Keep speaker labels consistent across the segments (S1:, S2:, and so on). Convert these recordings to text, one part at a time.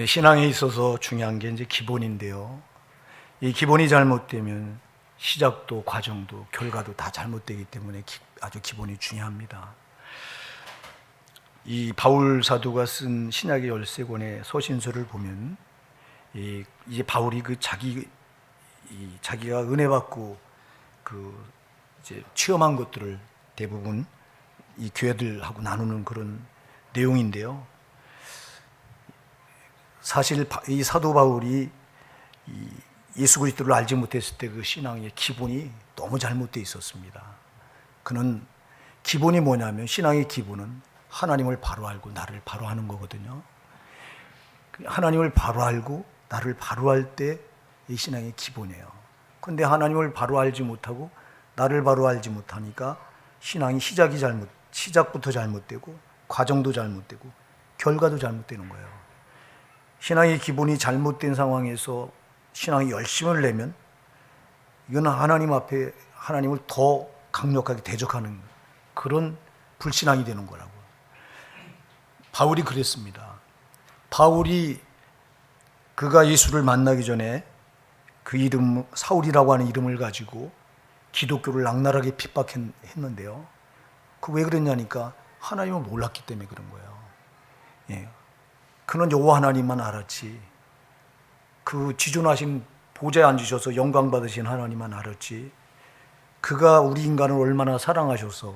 S1: 신앙에 있어서 중요한 게 이제 기본인데요. 이 기본이 잘못되면 시작도 과정도 결과도 다 잘못되기 때문에 아주 기본이 중요합니다. 이 바울 사도가 쓴 신약의 13권의 서신서를 보면 이제 바울이 자기가 은혜 받고 이제 체험한 것들을 대부분 이 교회들하고 나누는 그런 내용인데요. 사실 이 사도 바울이 예수 그리스도를 알지 못했을 때 그 신앙의 기본이 너무 잘못되어 있었습니다. 그는 기본이 뭐냐면, 신앙의 기본은 하나님을 바로 알고 나를 바로 하는 거거든요. 하나님을 바로 알고 나를 바로 할 때 이 신앙의 기본이에요. 그런데 하나님을 바로 알지 못하고 나를 바로 알지 못하니까 신앙이 시작부터 잘못되고 과정도 잘못되고 결과도 잘못되는 거예요. 신앙의 기본이 잘못된 상황에서 신앙의 열심을 내면 이거는 하나님 앞에 하나님을 더 강력하게 대적하는 그런 불신앙이 되는 거라고. 바울이 그랬습니다. 바울이 그가 예수를 만나기 전에 그 이름 사울이라고 하는 이름을 가지고 기독교를 악랄하게 핍박했는데요. 그 왜 그랬냐니까 하나님을 몰랐기 때문에 그런 거예요. 예. 그는 여호와 하나님만 알았지, 그 지존하신 보좌에 앉으셔서 영광 받으신 하나님만 알았지, 그가 우리 인간을 얼마나 사랑하셔서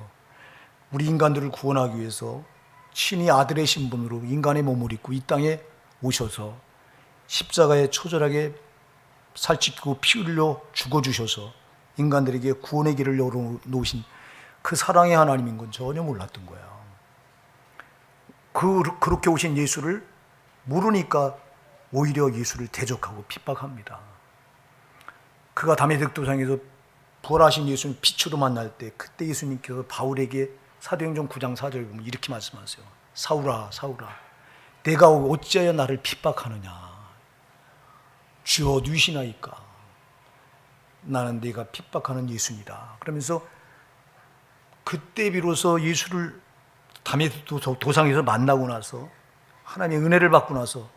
S1: 우리 인간들을 구원하기 위해서 친히 아들의 신분으로 인간의 몸을 입고 이 땅에 오셔서 십자가에 처절하게 살찌고 피 흘려 죽어주셔서 인간들에게 구원의 길을 열어놓으신 그 사랑의 하나님인 건 전혀 몰랐던 거예요. 그렇게 오신 예수를 모르니까 오히려 예수를 대적하고 핍박합니다. 그가 다메섹 도상에서 부활하신 예수님 빛으로 만날 때, 그때 예수님께서 바울에게 사도행전 9장 4절에 보면 이렇게 말씀하세요. 사울아, 사울아, 내가 어찌하여 나를 핍박하느냐. 주여 누이시나이까. 나는 내가 핍박하는 예수니라. 그러면서 그때 비로소 예수를 다메섹 도상에서 만나고 나서, 하나님의 은혜를 받고 나서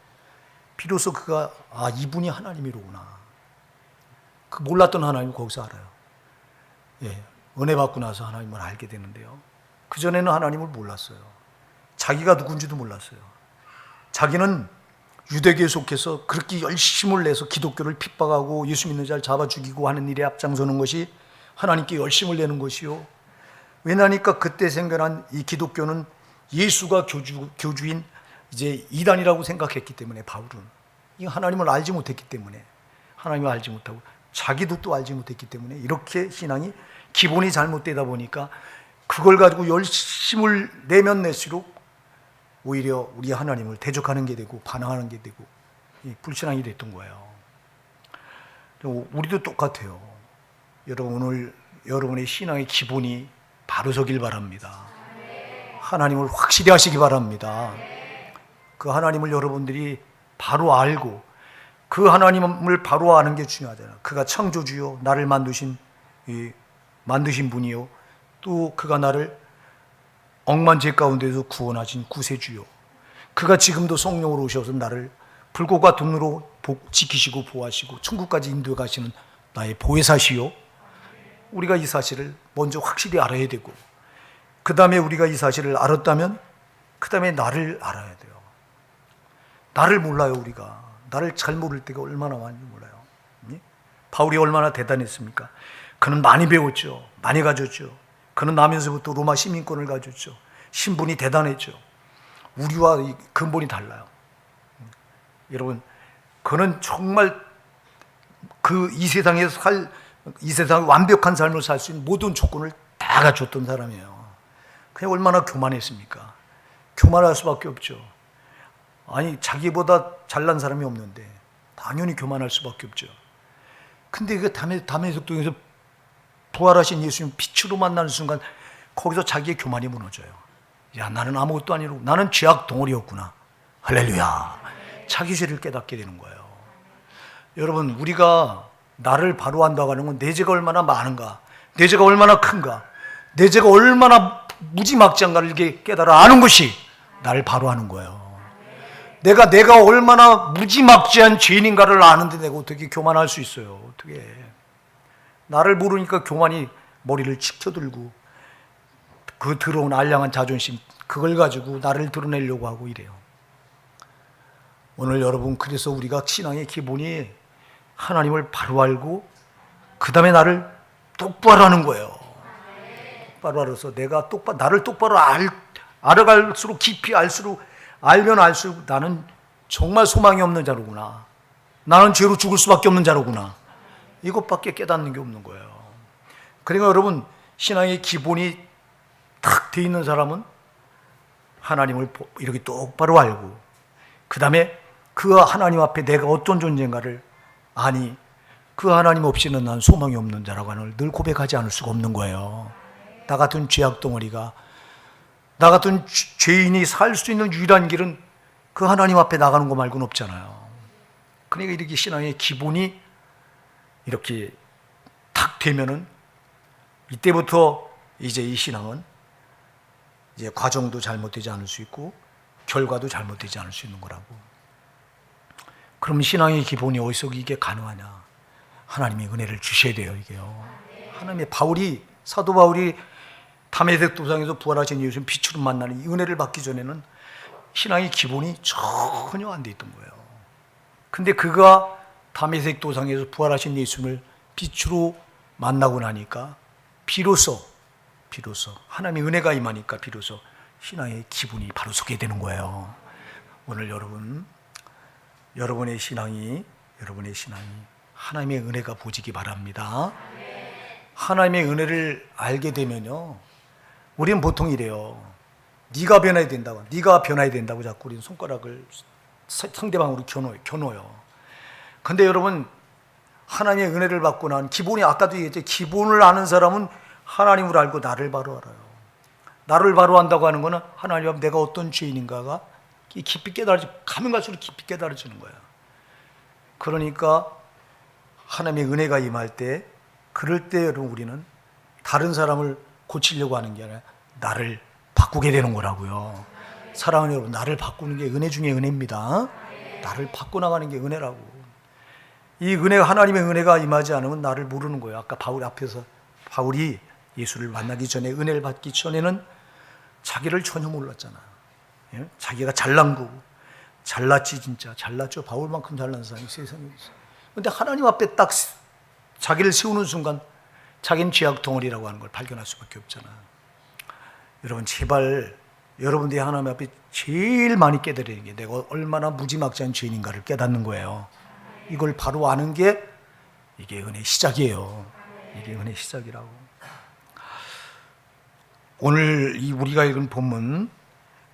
S1: 비로소 그가 이분이 하나님이로구나, 그 몰랐던 하나님을 거기서 알아요. 예, 은혜 받고 나서 하나님을 알게 되는데요. 그전에는 하나님을 몰랐어요. 자기가 누군지도 몰랐어요. 자기는 유대교에 속해서 그렇게 열심을 내서 기독교를 핍박하고 예수 믿는 자를 잡아 죽이고 하는 일에 앞장서는 것이 하나님께 열심을 내는 것이요. 왜냐니까 그때 생겨난 이 기독교는 예수가 교주인 이제 이단이라고 생각했기 때문에, 바울은 이 하나님을 알지 못했기 때문에, 하나님을 알지 못하고 자기도 또 알지 못했기 때문에 이렇게 신앙이 기본이 잘못되다 보니까 그걸 가지고 열심을 내면 낼수록 오히려 우리 하나님을 대적하는 게 되고 반항하는 게 되고 불신앙이 됐던 거예요. 우리도 똑같아요. 여러분, 오늘 여러분의 신앙의 기본이 바로 서길 바랍니다. 하나님을 확실히 하시기 바랍니다. 그 하나님을 여러분들이 바로 알고, 그 하나님을 바로 아는 게 중요하잖아요. 그가 창조주요, 나를 만드신 분이요, 또 그가 나를 억만 죄 가운데서 구원하신 구세주요, 그가 지금도 성령으로 오셔서 나를 불꽃과 등으로 지키시고 보호하시고 천국까지 인도해 가시는 나의 보혜사시요. 우리가 이 사실을 먼저 확실히 알아야 되고, 그 다음에 우리가 이 사실을 알았다면 그 다음에 나를 알아야 돼요. 나를 몰라요. 우리가 나를 잘 모를 때가 얼마나 많이 몰라요. 바울이 얼마나 대단했습니까? 그는 많이 배웠죠. 많이 가졌죠. 그는 나면서부터 로마 시민권을 가졌죠. 신분이 대단했죠. 우리와 근본이 달라요. 여러분, 그는 정말 이 세상에 완벽한 삶을 살 수 있는 모든 조건을 다 갖췄던 사람이에요. 그냥 얼마나 교만했습니까? 교만할 수밖에 없죠. 아니, 자기보다 잘난 사람이 없는데 당연히 교만할 수밖에 없죠. 근데 그 다메섹 동에서 부활하신 예수님 빛으로 만나는 순간 거기서 자기의 교만이 무너져요. 야, 나는 아무것도 아니고 나는 죄악 덩어리였구나. 할렐루야. 자기 죄를 깨닫게 되는 거예요. 여러분, 우리가 나를 바로 안다고 하는 건 내 죄가 얼마나 많은가, 내 죄가 얼마나 큰가, 내 죄가 얼마나 무지막지한가를 깨달아 아는 것이 나를 바로 하는 거예요. 내가 얼마나 무지막지한 죄인인가를 아는데 내가 어떻게 교만할 수 있어요? 어떻게? 나를 모르니까 교만이 머리를 치켜들고 그 더러운 알량한 자존심 그걸 가지고 나를 드러내려고 하고 이래요. 오늘 여러분, 그래서 우리가 신앙의 기본이 하나님을 바로 알고 그 다음에 나를 똑바로 하는 거예요. 똑바로 알아서 내가 나를 똑바로 알아갈수록 깊이 알수록 알면 알수록 나는 정말 소망이 없는 자로구나. 나는 죄로 죽을 수밖에 없는 자로구나. 이것밖에 깨닫는 게 없는 거예요. 그러니까 여러분, 신앙의 기본이 탁 돼 있는 사람은 하나님을 이렇게 똑바로 알고 그 다음에 그 하나님 앞에 내가 어떤 존재인가를 아니, 그 하나님 없이는 난 소망이 없는 자라고 하는 늘 고백하지 않을 수가 없는 거예요. 나 같은 죄악 덩어리가, 나 같은 죄인이 살 수 있는 유일한 길은 그 하나님 앞에 나가는 거 말고는 없잖아요. 그러니까 이렇게 신앙의 기본이 이렇게 탁 되면은 이때부터 이제 이 신앙은 이제 과정도 잘못되지 않을 수 있고 결과도 잘못되지 않을 수 있는 거라고. 그럼 신앙의 기본이 어디서 이게 가능하냐? 하나님의 은혜를 주셔야 돼요, 이게요. 하나님의 사도 바울이 다메섹 도상에서 부활하신 예수 빛으로 만나는 이 은혜를 받기 전에는 신앙의 기본이 전혀 안 돼 있던 거예요. 근데 그가 다메섹 도상에서 부활하신 예수님을 빛으로 만나고 나니까 비로소 하나님의 은혜가 임하니까 비로소 신앙의 기본이 바로 서게 되는 거예요. 오늘 여러분의 신앙이 하나님의 은혜가 보지기 바랍니다. 하나님의 은혜를 알게 되면요, 우리는 보통 이래요. 네가 변해야 된다고 자꾸 우리는 손가락을 상대방으로 겨눠요. 근데 여러분, 하나님의 은혜를 받고 난 기본이 아까도 얘기했죠. 기본을 아는 사람은 하나님을 알고 나를 바로 알아요. 나를 바로 안다고 하는 거는 하나님 앞에 내가 어떤 죄인인가가 깊이 가면 갈수록 깊이 깨달아지는 거예요. 그러니까 하나님의 은혜가 임할 때, 그럴 때 여러분, 우리는 다른 사람을 고치려고 하는 게 아니라 나를 바꾸게 되는 거라고요. 사랑하는 여러분, 나를 바꾸는 게 은혜 중에 은혜입니다. 나를 바꿔나가는 게 은혜라고. 이 은혜가, 하나님의 은혜가 임하지 않으면 나를 모르는 거예요. 아까 바울이 예수를 만나기 전에, 은혜를 받기 전에는 자기를 전혀 몰랐잖아요. 예? 자기가 잘난 거고, 잘났지, 진짜 잘났죠. 바울만큼 잘난 사람이 세상에 있어요. 근데 하나님 앞에 딱 자기를 세우는 순간 자기는 죄악 덩어리라고 하는 걸 발견할 수밖에 없잖아요. 여러분, 제발 여러분들이 하나님 앞에 제일 많이 깨달아야 게 내가 얼마나 무지막지한 죄인인가를 깨닫는 거예요. 이걸 바로 아는 게 이게 은혜의 시작이에요. 이게 은혜의 시작이라고. 오늘 우리가 읽은 본문,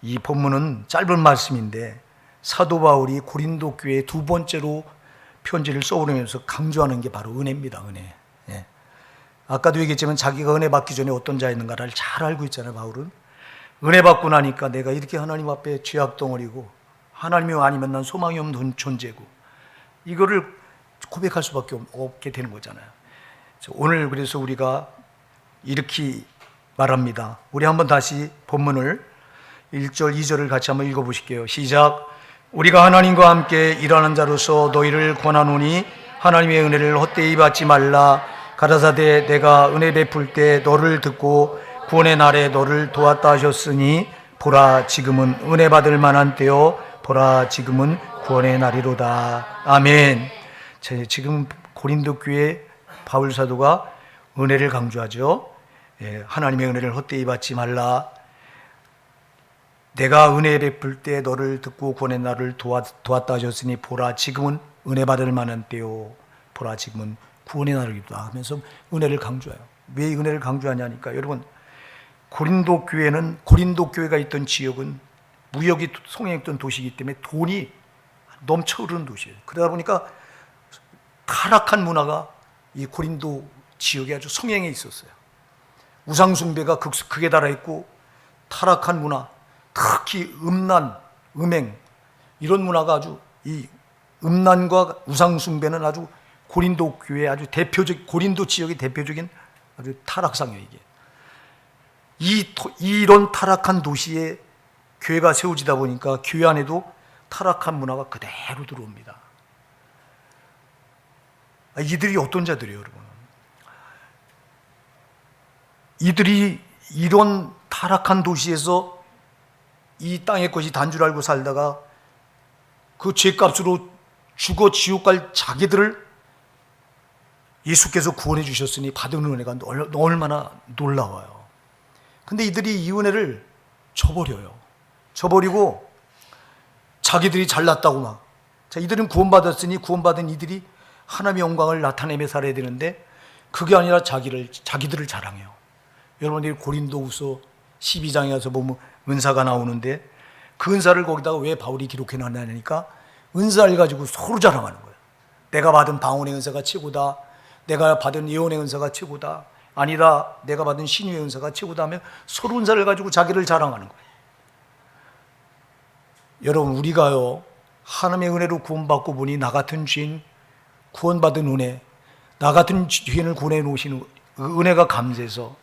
S1: 이 본문은 짧은 말씀인데 사도 바울이 고린도 교회에 두 번째로 편지를 써오르면서 강조하는 게 바로 은혜입니다. 은혜. 예. 아까도 얘기했지만 자기가 은혜 받기 전에 어떤 자였는가를 잘 알고 있잖아요. 바울은 은혜 받고 나니까 내가 이렇게 하나님 앞에 죄악 덩어리고 하나님이 아니면 난 소망이 없는 존재고, 이거를 고백할 수밖에 없게 되는 거잖아요. 오늘 그래서 우리가 이렇게 말합니다. 우리 한번 다시 본문을 1절 2절을 같이 한번 읽어보실게요. 시작. 우리가 하나님과 함께 일하는 자로서 너희를 권하노니 하나님의 은혜를 헛되이 받지 말라. 가라사대 내가 은혜 베풀 때 너를 듣고 구원의 날에 너를 도왔다 하셨으니 보라 지금은 은혜 받을 만한 때요 보라 지금은 구원의 날이로다. 아멘. 지금 고린도 교회 바울 사도가 은혜를 강조하죠. 하나님의 은혜를 헛되이 받지 말라. 내가 은혜 베풀 때 너를 듣고 구원의 날을 도왔다 하셨으니 보라 지금은 은혜 받을 만한 때요 보라 지금은 구원의 날이다 하면서 은혜를 강조해요. 왜 은혜를 강조하냐니까, 여러분, 고린도 교회가 있던 지역은 무역이 성행했던 도시이기 때문에 돈이 넘쳐 흐르는 도시예요. 그러다 보니까 타락한 문화가 이 고린도 지역에 아주 성행해 있었어요. 우상 숭배가 극에 달하있고 타락한 문화, 특히 음란, 음행, 이런 문화가 아주, 이 음란과 우상 숭배는 아주 고린도 교회의 아주 고린도 지역의 대표적인 아주 타락상이에요. 이런 타락한 도시에 교회가 세워지다 보니까 교회 안에도 타락한 문화가 그대로 들어옵니다. 이들이 어떤 자들이에요, 여러분? 이들이 이런 타락한 도시에서 이 땅의 것이 단 줄 알고 살다가 그 죄값으로 죽어 지옥 갈 자기들을 예수께서 구원해 주셨으니 받은 은혜가 얼마나 놀라워요. 근데 이들이 이 은혜를 저버려요. 저버리고 자기들이 잘났다고 막. 자, 이들은 구원받았으니 구원받은 이들이 하나님의 영광을 나타내며 살아야 되는데 그게 아니라 자기들을 자랑해요. 여러분들이 고린도후서 12장에 가서 보면 은사가 나오는데 그 은사를 거기다가 왜 바울이 기록해 놨냐니까 은사를 가지고 서로 자랑하는 거예요. 내가 받은 방언의 은사가 최고다. 내가 받은 예언의 은사가 최고다. 아니다. 내가 받은 신유의 은사가 최고다 하면 서로 은사를 가지고 자기를 자랑하는 거예요. 여러분, 우리가요 하나님의 은혜로 구원받고 보니 나 같은 죄인 구원받은 은혜, 나 같은 죄인을 구원해 놓으시는 은혜가 감사해서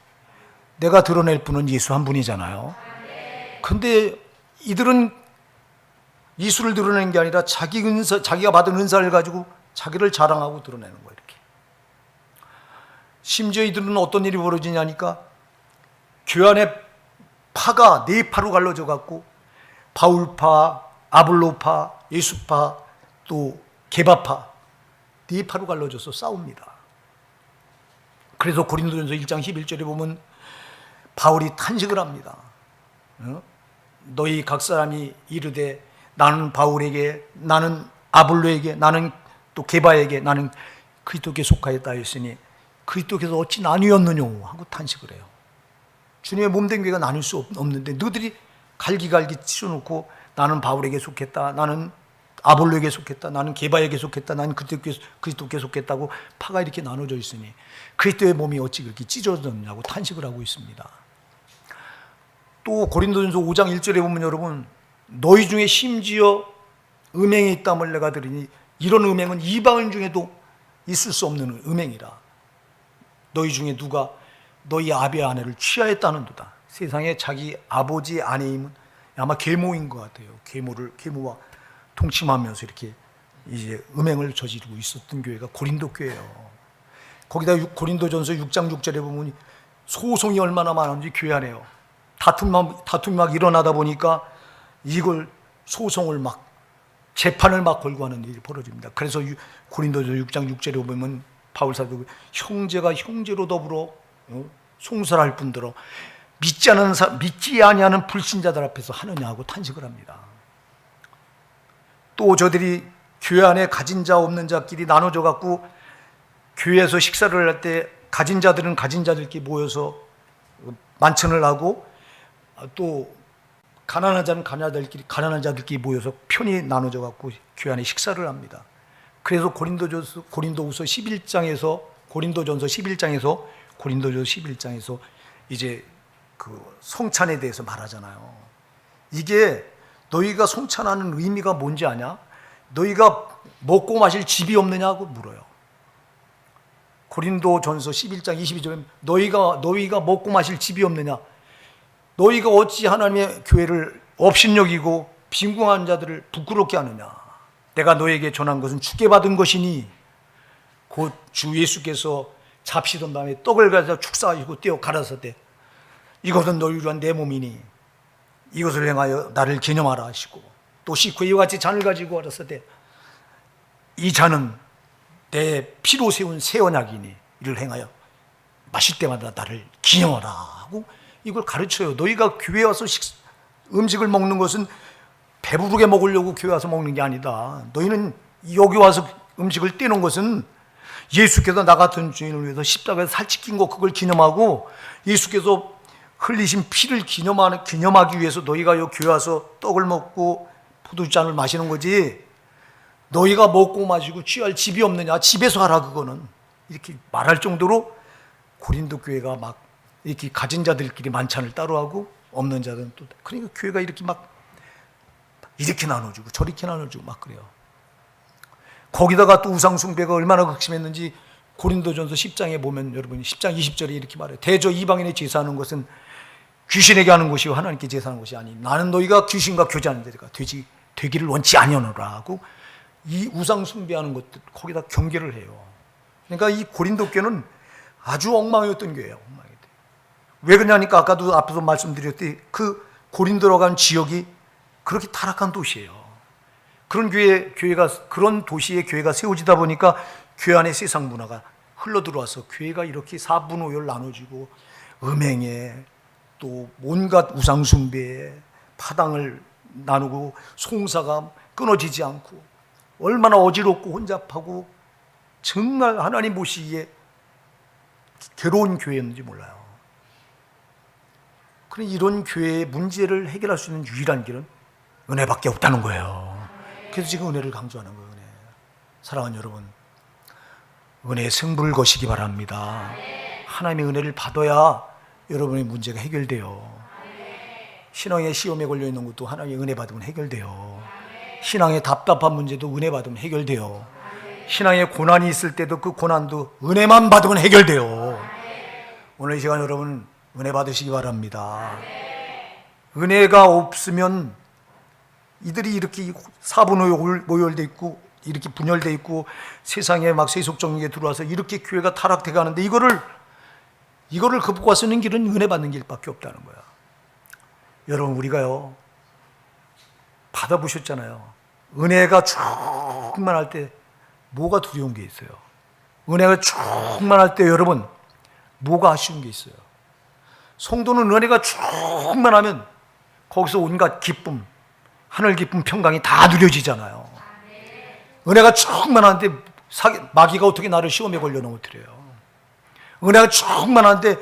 S1: 내가 드러낼 분은 예수 한 분이잖아요. 근데 이들은 예수를 드러내는 게 아니라 자기 은사, 자기가 받은 은사를 가지고 자기를 자랑하고 드러내는 거예요. 이렇게. 심지어 이들은 어떤 일이 벌어지냐니까 교회 안에 파가 네 파로 갈라져 갖고 바울파, 아볼로파, 예수파, 또 게바파 네 파로 갈라져서 싸웁니다. 그래서 고린도전서 1장 11절에 보면 바울이 탄식을 합니다. 너희 각 사람이 이르되 나는 바울에게, 나는 아볼로에게, 나는 또 게바에게, 나는 그리스도께 속하였다 했으니 그리스도께서 어찌 나뉘었느냐 하고 탄식을 해요. 주님의 몸된 교회가 나눌 수 없는데 너희들이 갈기갈기 치워놓고 나는 바울에게 속했다, 나는 아볼로에게 속했다, 나는 게바에게 속했다, 나는 그리스도께 속했다고 파가 이렇게 나눠져 있으니 그리스도의 몸이 어찌 그렇게 찢어졌느냐고 탄식을 하고 있습니다. 또 고린도전서 5장 1절에 보면 여러분 너희 중에 심지어 음행이 있다물 내가 들으니 이런 음행은 이방인 중에도 있을 수 없는 음행이라. 너희 중에 누가 너희 아비의 아내를 취하였다는도다. 세상에 자기 아버지 아내임은 아마 계모인 것 같아요. 계모와 동침하면서 이렇게 이제 음행을 저지르고 있었던 교회가 고린도 교회예요. 거기다 고린도전서 6장 6절에 보면 소송이 얼마나 많은지 교회 안에요. 다툼이 막 일어나다 보니까 이걸 소송을 막 재판을 막 걸고 하는 일이 벌어집니다. 그래서 고린도전서 6장 6절에 보면 바울 사도 형제가 형제로 더불어 송설할 뿐더러 믿지 아니하는 불신자들 앞에서 하느냐 하고 탄식을 합니다. 또 저들이 교회 안에 가진 자 없는 자끼리 나눠져 갖고 교회에서 식사를 할 때 가진 자들은 가진 자들끼리 모여서 만찬을 하고 또 가난한 자는 가난한 자들끼리 모여서 편히 나눠져 갖고 교회 안에 식사를 합니다. 그래서 고린도전서 11장에서 고린도전서 11장에서 이제 그 성찬에 대해서 말하잖아요. 이게 너희가 성찬하는 의미가 뭔지 아냐? 너희가 먹고 마실 집이 없느냐고 물어요. 고린도전서 11장 22절에 너희가 먹고 마실 집이 없느냐? 너희가 어찌 하나님의 교회를 업신여기고 빈궁한 자들을 부끄럽게 하느냐? 내가 너에게 전한 것은 주께 받은 것이니 곧 주 예수께서 잡시던 다음에 떡을 가져다 축사하시고 떼어 가라사대 이것은 너희를 위한 내 몸이니 이것을 행하여 나를 기념하라 하시고 또 씻고 이와 같이 잔을 가지고 가라사대 이 잔은 내 피로 세운 새 언약이니 이를 행하여 마실 때마다 나를 기념하라 하고 이걸 가르쳐요. 너희가 교회 와서 음식을 먹는 것은 배부르게 먹으려고 교회 와서 먹는 게 아니다. 너희는 여기 와서 음식을 떼는 것은 예수께서 나 같은 죄인을 위해서 십자가에서 살찌킨 거 그걸 기념하고 예수께서 흘리신 피를 기념하기 위해서 너희가 여기 교회 와서 떡을 먹고 포도주잔을 마시는 거지. 너희가 먹고 마시고 취할 집이 없느냐? 집에서 하라 그거는. 이렇게 말할 정도로 고린도 교회가 막 이렇게 가진 자들끼리 만찬을 따로 하고 없는 자들은 또 그러니까 교회가 이렇게 막 이렇게 나눠주고 저렇게 나눠주고 막 그래요. 거기다가 또 우상숭배가 얼마나 극심했는지 고린도전서 10장에 보면 여러분 10장 20절에 이렇게 말해요. 대저 이방인의 제사하는 것은 귀신에게 하는 것이요 하나님께 제사하는 것이 아니 나는 너희가 귀신과 교제하는 자가 되지 되기를 원치 아니하노라고 이 우상 숭배하는 것들 거기다 경계를 해요. 그러니까 이 고린도 교회는 아주 엉망이었던 교회예요. 엉망이었던. 왜 그러냐니까 아까도 앞에서 말씀드렸듯이 그 고린도라고 하는 지역이 그렇게 타락한 도시예요. 그런 교회가 그런 도시에 교회가 세워지다 보니까 교회 안에 세상 문화가 흘러 들어와서 교회가 이렇게 사분오열 나눠지고 음행에 또 온갖 우상 숭배에 파당을 나누고 송사가 끊어지지 않고 얼마나 어지럽고 혼잡하고 정말 하나님 보시기에 괴로운 교회였는지 몰라요. 그런 이런 교회의 문제를 해결할 수 있는 유일한 길은 은혜밖에 없다는 거예요. 그래서 지금 은혜를 강조하는 거예요. 은혜. 사랑하는 여러분, 은혜의 승부를 거시기 바랍니다. 하나님의 은혜를 받아야 여러분의 문제가 해결돼요. 신앙의 시험에 걸려있는 것도 하나님의 은혜 받으면 해결돼요. 신앙의 답답한 문제도 은혜 받으면 해결돼요. 신앙의 고난이 있을 때도 그 고난도 은혜만 받으면 해결돼요. 오늘 이 시간 여러분 은혜 받으시기 바랍니다. 은혜가 없으면 이들이 이렇게 사분오열 모열돼 있고 이렇게 분열돼 있고 세상에 막 세속적인 게 들어와서 이렇게 교회가 타락돼 가는데 이거를 극복할 수 있는 길은 은혜 받는 길밖에 없다는 거야. 여러분 우리가요 받아보셨잖아요. 은혜가 충만할 때 뭐가 두려운 게 있어요? 은혜가 충만할 때 여러분 뭐가 아쉬운 게 있어요? 성도는 은혜가 충만하면 거기서 온갖 기쁨, 하늘 기쁨, 평강이 다 누려지잖아요. 은혜가 충만한데 마귀가 어떻게 나를 시험에 걸려 넘어뜨려요? 은혜가 충만한데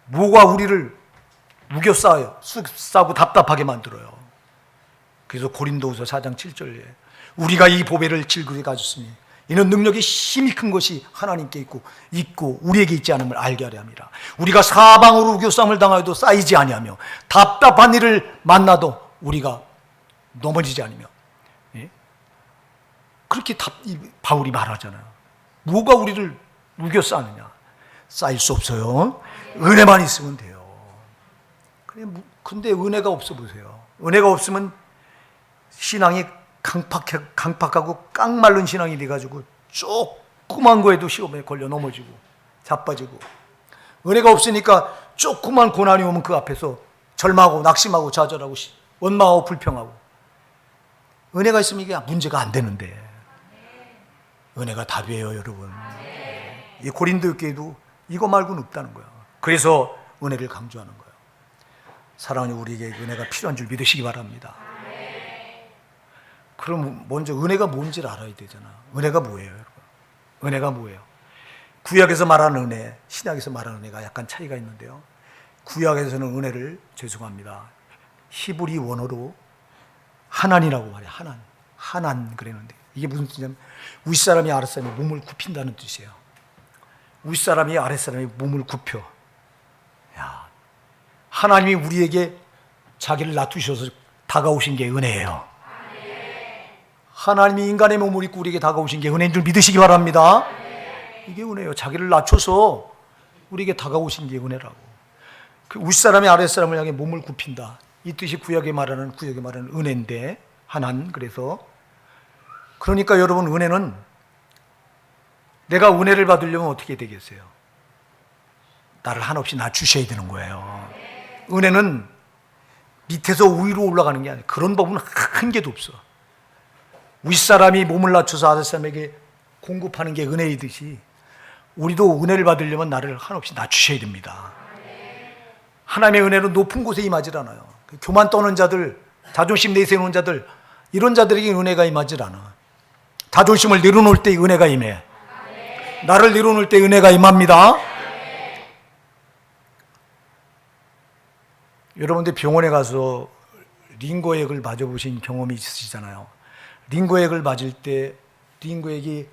S1: 뭐가 우리를 우겨 싸고 답답하게 만들어요. 그래서 고린도후서 4장 7절에 우리가 이 보배를 질그리 가졌으니 이는 능력이 힘이 큰 것이 하나님께 있고 우리에게 있지 않음을 알게 하려 함이라. 우리가 사방으로 우겨싸움을 당하여도 쌓이지 아니하며 답답한 일을 만나도 우리가 넘어지지 않으며. 예? 그렇게 바울이 말하잖아요. 뭐가 우리를 우겨싸느냐? 쌓일 수 없어요. 은혜만 있으면 돼요. 근데 은혜가 없어 보세요. 은혜가 없으면 신앙이 강팍하고 깡마른 신앙이 돼가지고 조그만 거에도 시험에 걸려 넘어지고 자빠지고, 은혜가 없으니까 조그만 고난이 오면 그 앞에서 절망하고 낙심하고 좌절하고 원망하고 불평하고. 은혜가 있으면 이게 문제가 안 되는데 은혜가 답이에요 여러분. 이 고린도 교회도 이거 말고는 없다는 거야. 그래서 은혜를 강조하는 거예요. 사랑하는 우리에게 은혜가 필요한 줄 믿으시기 바랍니다. 그럼 먼저 은혜가 뭔지를 알아야 되잖아. 은혜가 뭐예요 여러분? 은혜가 뭐예요? 구약에서 말하는 은혜, 신약에서 말하는 은혜가 약간 차이가 있는데요. 구약에서는 은혜를, 죄송합니다, 히브리 원어로 하난이라고 말해요. 하난 그랬는데 이게 무슨 뜻이냐면 윗사람이 아랫사람의 몸을 굽힌다는 뜻이에요. 윗사람이 아랫사람의 몸을 굽혀. 야, 하나님이 우리에게 자기를 놔두셔서 다가오신 게 은혜예요. 하나님이 인간의 몸을 입고 우리에게 다가오신 게 은혜인 줄 믿으시기 바랍니다. 이게 은혜예요. 자기를 낮춰서 우리에게 다가오신 게 은혜라고. 그 윗사람이 아랫사람을 향해 몸을 굽힌다, 이 뜻이 구약에 말하는 은혜인데, 하난. 그래서 그러니까 여러분, 은혜는 내가 은혜를 받으려면 어떻게 되겠어요? 나를 한없이 낮추셔야 되는 거예요. 은혜는 밑에서 위로 올라가는 게 아니에요. 그런 법은 한 개도 없어. 윗사람이 몸을 낮춰서 아랫사람에게 공급하는 게 은혜이듯이 우리도 은혜를 받으려면 나를 한없이 낮추셔야 됩니다. 하나님의 은혜는 높은 곳에 임하질 않아요. 교만 떠는 자들, 자존심 내세우는 자들, 이런 자들에게 은혜가 임하질 않아. 자존심을 내려놓을 때 은혜가 임해. 나를 내려놓을 때 은혜가 임합니다. 여러분들 병원에 가서 링거액을 맞아보신 경험이 있으시잖아요. 링거액을 맞을 때 링거액이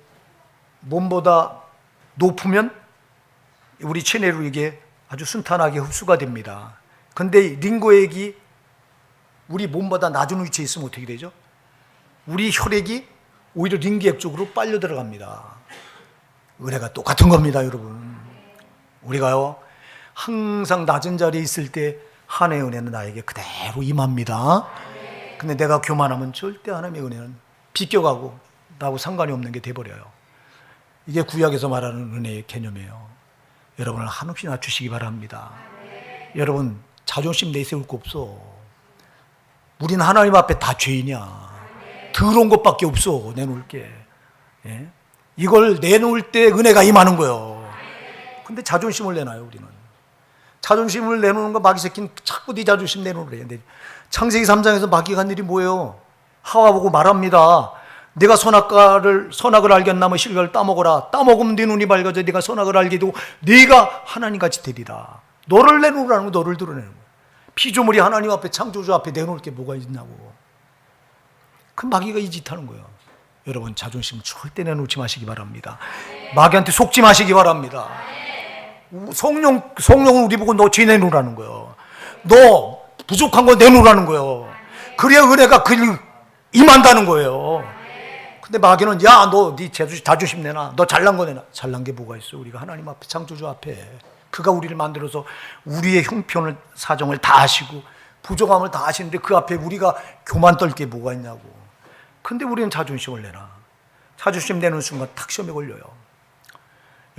S1: 몸보다 높으면 우리 체내로 아주 순탄하게 흡수가 됩니다. 그런데 링거액이 우리 몸보다 낮은 위치에 있으면 어떻게 되죠? 우리 혈액이 오히려 링거액 쪽으로 빨려 들어갑니다. 은혜가 똑같은 겁니다, 여러분. 우리가요, 항상 낮은 자리에 있을 때 하나님의 은혜는 나에게 그대로 임합니다. 근데 내가 교만하면 절대 하나님의 은혜는 비껴가고 나하고 상관이 없는 게 돼버려요. 이게 구약에서 말하는 은혜의 개념이에요. 여러분을 한없이 낮추시기 바랍니다. 여러분 자존심 내세울 거 없어. 우린 하나님 앞에 다 죄인이야. 더러운 것밖에 없어 내놓을 게. 예? 이걸 내놓을 때 은혜가 임하는 거예요. 근데 자존심을 내놔요 우리는. 자존심을 내놓는 거 마귀 새끼는 자꾸 네 자존심 내놓으래. 창세기 3장에서 마귀가 한 일이 뭐예요? 하와 보고 말합니다. 네가 선악을 알겠나무 실과를 따먹어라. 따먹으면 네 눈이 밝아져 네가 선악을 알게 되고 네가 하나님같이 되리라. 너를 내놓으라는 거, 너를 드러내는 거야. 피조물이 하나님 앞에 창조주 앞에 내놓을 게 뭐가 있냐고. 그 마귀가 이 짓 하는 거예요. 여러분 자존심 절대 내놓지 마시기 바랍니다. 마귀한테 속지 마시기 바랍니다. 성령은 우리 보고 너 죄 내놓으라는 거예요. 너 부족한 거 내놓으라는 거예요. 그래야 은혜가 임한다는 거예요. 근데 마귀는 야 너 네 자존심 내놔. 너 잘난 거 내놔. 잘난 게 뭐가 있어. 우리가 하나님 앞에 창조주 앞에 그가 우리를 만들어서 우리의 형편을 사정을 다 아시고 부족함을 다 아시는데 그 앞에 우리가 교만 떨 게 뭐가 있냐고. 근데 우리는 자존심을 내놔. 자존심 내는 순간 탁 시험에 걸려요.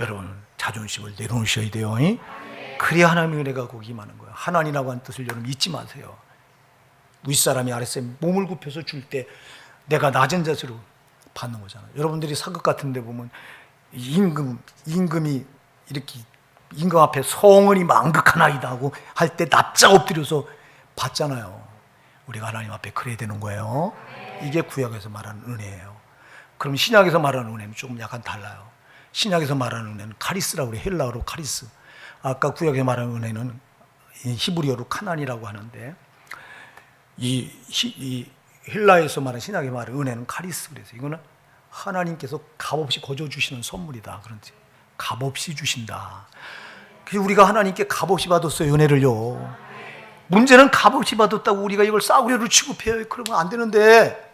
S1: 여러분 자존심을 내놓으셔야 돼요. 그래야 하나님의 은혜가 거기 임하는 거예요. 하나님이라고 하는 뜻을 여러분 잊지 마세요. 윗사람이 아랫사람이 몸을 굽혀서 줄 때 내가 낮은 자세로 받는 거잖아요. 여러분들이 사극 같은 데 보면 임금이 이렇게 임금 앞에 성은이 망극하나이다 하고 할 때 납작 엎드려서 받잖아요. 우리가 하나님 앞에 그래야 되는 거예요. 이게 구약에서 말하는 은혜예요. 그럼 신약에서 말하는 은혜는 조금 약간 달라요. 신약에서 말하는 은혜는 카리스라고 그래요. 헬라어로 카리스. 아까 구약에 말하는 은혜는 히브리어로 카난이라고 하는데 이 헬라에서 말하는 신약에 말하는 은혜는 카리스. 그래서 이거는 하나님께서 값없이 거저 주시는 선물이다. 그런지 값없이 주신다. 그래서 우리가 하나님께 값없이 받았어요. 은혜를요. 문제는 값없이 받았다고 우리가 이걸 싸구려로 취급해요. 그러면 안 되는데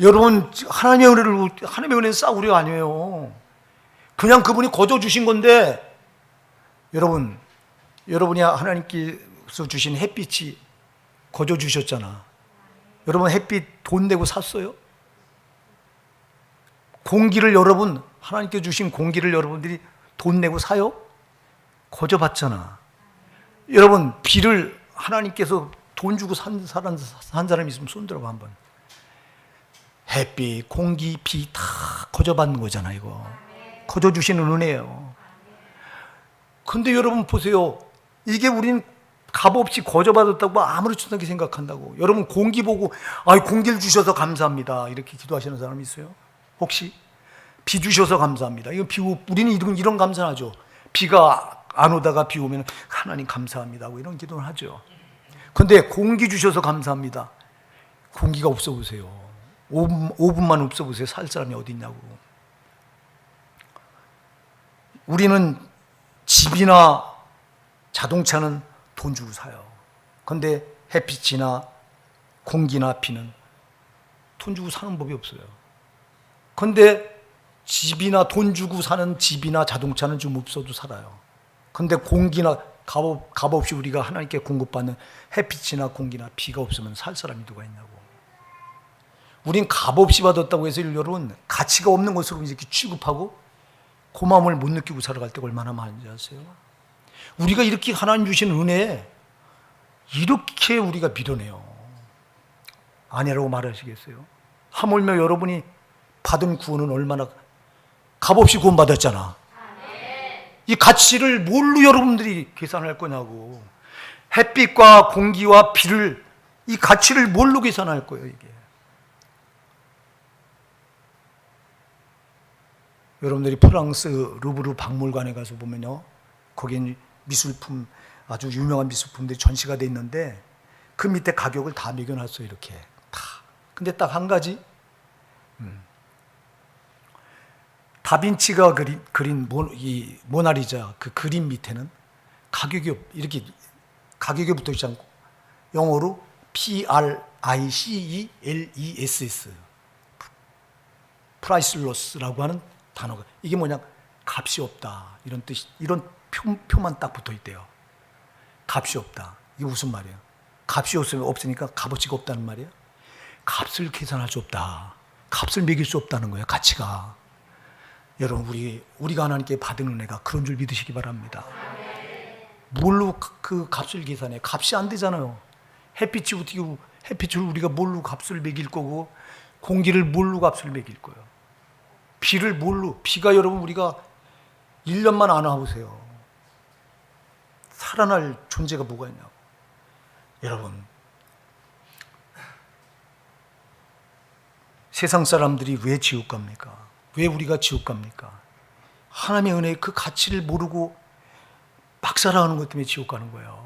S1: 여러분 하나님의 은혜는 싸구려 아니에요. 그냥 그분이 거저 주신 건데 여러분이 하나님께서 주신 햇빛이 거저 주셨잖아. 여러분 햇빛 돈 내고 샀어요? 공기를 하나님께 주신 공기를 여러분들이 돈 내고 사요? 거저 받잖아. 여러분 비를 하나님께서 돈 주고 산 사람 있으면 손들어봐 한번. 햇빛, 공기, 비 다 거저 받는 거잖아. 이거 거저 주시는 은혜예요. 근데 여러분 보세요. 이게 우린 값없이 거저 받았다고 아무렇지도 않게 생각한다고. 여러분 공기 보고 공기를 주셔서 감사합니다 이렇게 기도하시는 사람 있어요? 혹시 비 주셔서 감사합니다. 이거 우리는 이런 감사하죠. 비가 안 오다가 비 오면 하나님 감사합니다 하고 이런 기도를 하죠. 근데 공기 주셔서 감사합니다. 공기가 없어 보세요. 5분만 없어 보세요. 살 사람이 어디 있냐고. 우리는 집이나 자동차는 돈 주고 사요. 근데 햇빛이나 공기나 비는 돈 주고 사는 법이 없어요. 근데 집이나 돈 주고 사는 집이나 자동차는 좀 없어도 살아요. 근데 공기나 값없이 우리가 하나님께 공급받는 햇빛이나 공기나 비가 없으면 살 사람이 누가 있냐고. 우린 값없이 받았다고 해서 여러분 가치가 없는 것으로 이렇게 취급하고 고마움을 못 느끼고 살아갈 때가 얼마나 많은지 아세요? 우리가 이렇게 하나님 주신 은혜에 이렇게 우리가 밀어내요. 아니라고 말하시겠어요? 하물며 여러분이 받은 구원은 얼마나 값없이 구원받았잖아. 이 가치를 뭘로 여러분들이 계산할 거냐고. 햇빛과 공기와 비를 이 가치를 뭘로 계산할 거예요 이게. 여러분들이 프랑스 루브르 박물관에 가서 보면요, 거기는 미술품, 아주 유명한 미술품들이 전시가 돼 있는데 그 밑에 가격을 다 매겨놨어요. 이렇게 다. 근데 딱 한 가지, 다빈치가 그린 이 모나리자 그 그림 밑에는 이렇게 가격이 붙어 있지 않고 영어로 PRICELESS 프라이슬러스라고 하는 단어가, 이게 뭐냐, 값이 없다 이런 뜻이, 이런 표만 딱 붙어 있대요. 값이 없다. 이게 무슨 말이에요? 값이 없으니까 값어치가 없다는 말이에요. 값을 계산할 수 없다. 값을 매길 수 없다는 거예요. 가치가. 여러분 우리가 하나님께 받은 은혜가 그런 줄 믿으시기 바랍니다. 뭘로 그 값을 계산해? 값이 안 되잖아요. 햇빛을 우리가 뭘로 값을 매길 거고, 공기를 뭘로 값을 매길 거예요. 비를 뭘로? 비가 여러분 우리가 1년만 안아보세요. 살아날 존재가 뭐가 있냐고. 여러분, 세상 사람들이 왜 지옥 갑니까? 왜 우리가 지옥 갑니까? 하나님의 은혜의 그 가치를 모르고 막 살아가는 것 때문에 지옥 가는 거예요.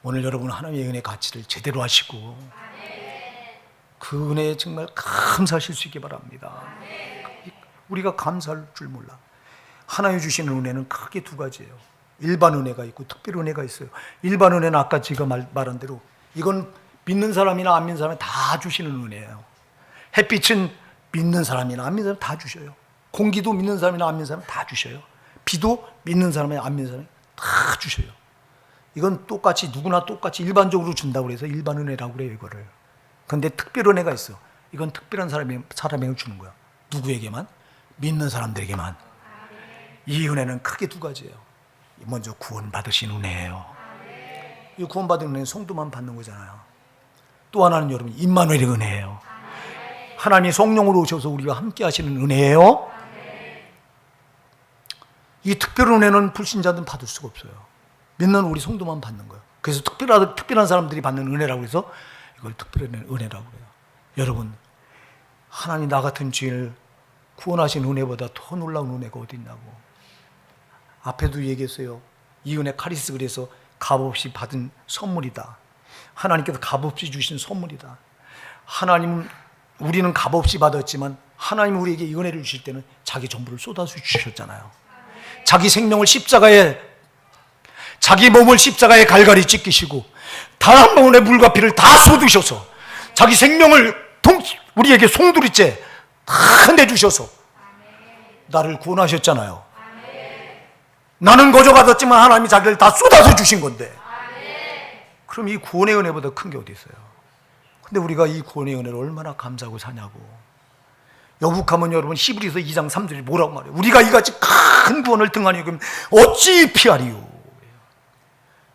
S1: 오늘 여러분 하나님의 은혜의 가치를 제대로 하시고 그 은혜에 정말 감사하실 수 있기 바랍니다. 우리가 감사할 줄 몰라. 하나님 주시는 은혜는 크게 두 가지예요. 일반 은혜가 있고 특별 은혜가 있어요. 일반 은혜는 아까 제가 말한 대로 이건 믿는 사람이나 안 믿는 사람이 다 주시는 은혜예요. 햇빛은 믿는 사람이나 안 믿는 사람 다 주셔요. 공기도 믿는 사람이나 안 믿는 사람 다 주셔요. 비도 믿는 사람이나 안 믿는 사람이 다 주셔요. 이건 똑같이 누구나 똑같이 일반적으로 준다고 해서 일반 은혜라고 그래요, 이거를. 그런데 특별 은혜가 있어. 이건 특별한 사람에게 주는 거야. 누구에게만? 믿는 사람들에게만. 이 은혜는 크게 두 가지예요. 먼저 구원받으신 은혜예요. 이 구원받은 은혜는 성도만 받는 거잖아요. 또 하나는 여러분 임마누엘의 은혜예요. 하나님이 성령으로 오셔서 우리와 함께 하시는 은혜예요. 이 특별 은혜는 불신자들은 받을 수가 없어요. 믿는 우리 성도만 받는 거예요. 그래서 특별한 사람들이 받는 은혜라고 해서 이걸 특별한 은혜라고 해요. 여러분, 하나님 나 같은 죄인을 구원하신 은혜보다 더 놀라운 은혜가 어디 있냐고. 앞에도 얘기했어요. 이 은혜 카리스 그래서 값없이 받은 선물이다. 하나님께서 값없이 주신 선물이다. 우리는 값없이 받았지만 하나님 우리에게 이 은혜를 주실 때는 자기 전부를 쏟아서 주셨잖아요. 자기 생명을 자기 몸을 십자가에 갈갈이 찢기시고 단 한 방울의 물과 피를 다 쏟으셔서 자기 생명을 우리에게 송두리째 다 내주셔서 나를 구원하셨잖아요. 나는 거저 받았지만 하나님이 자기를 다 쏟아서 주신 건데, 그럼 이 구원의 은혜보다 큰 게 어디 있어요? 근데 우리가 이 구원의 은혜를 얼마나 감사하고 사냐고. 여북하면 여러분 히브리서 2장 3절이 뭐라고 말해요? 우리가 이같이 큰 구원을 등한히 여기면 어찌 피하리요.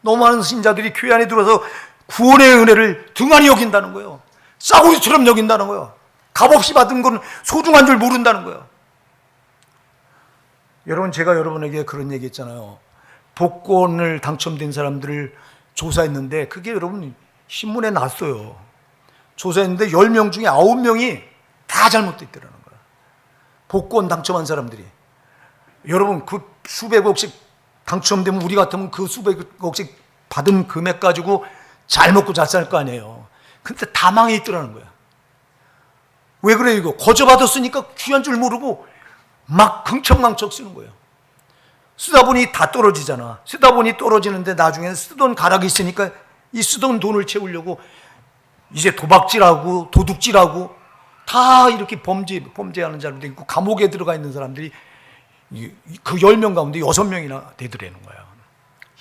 S1: 너무 많은 신자들이 교회 안에 들어서 구원의 은혜를 등한히 여긴다는 거예요. 싸구리처럼 여긴다는 거예요. 값없이 받은 건 소중한 줄 모른다는 거예요. 여러분, 제가 여러분에게 그런 얘기 했잖아요. 복권을 당첨된 사람들을 조사했는데 그게 여러분 신문에 났어요. 조사했는데 10명 중에 9명이 다 잘못됐더라는 거예요. 복권 당첨한 사람들이. 여러분, 그 수백억씩 당첨되면 우리 같으면 그 수백억씩 받은 금액 가지고 잘 먹고 잘 살 거 아니에요. 근데 다 망해 있더라는 거야. 왜 그래요? 이거 거저 받았으니까 귀한 줄 모르고 막 흥청망청 쓰는 거예요. 쓰다 보니 다 떨어지잖아. 쓰다 보니 떨어지는데 나중에 쓰던 가락이 있으니까 이 쓰던 돈을 채우려고 이제 도박질하고 도둑질하고 다 이렇게 범죄하는 사람들이 있고 감옥에 들어가 있는 사람들이 그 10명 가운데 6명이나 되더라는 거예요.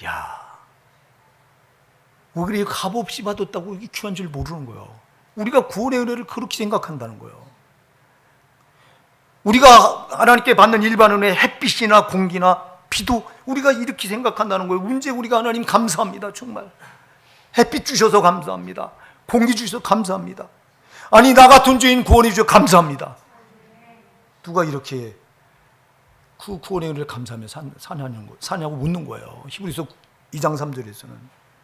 S1: 야, 왜 그래? 값없이 받았다고 이게 귀한 줄 모르는 거예요. 우리가 구원의 은혜를 그렇게 생각한다는 거예요. 우리가 하나님께 받는 일반 은혜, 햇빛이나 공기나 비도 우리가 이렇게 생각한다는 거예요. 언제 우리가 하나님 감사합니다. 정말 햇빛 주셔서 감사합니다. 공기 주셔서 감사합니다. 아니, 나 같은 죄인 구원해 주셔서 감사합니다. 누가 이렇게 그 구원의 은혜를 감사하며 사냐고 묻는 거예요. 히브리서 2장 3절에서는.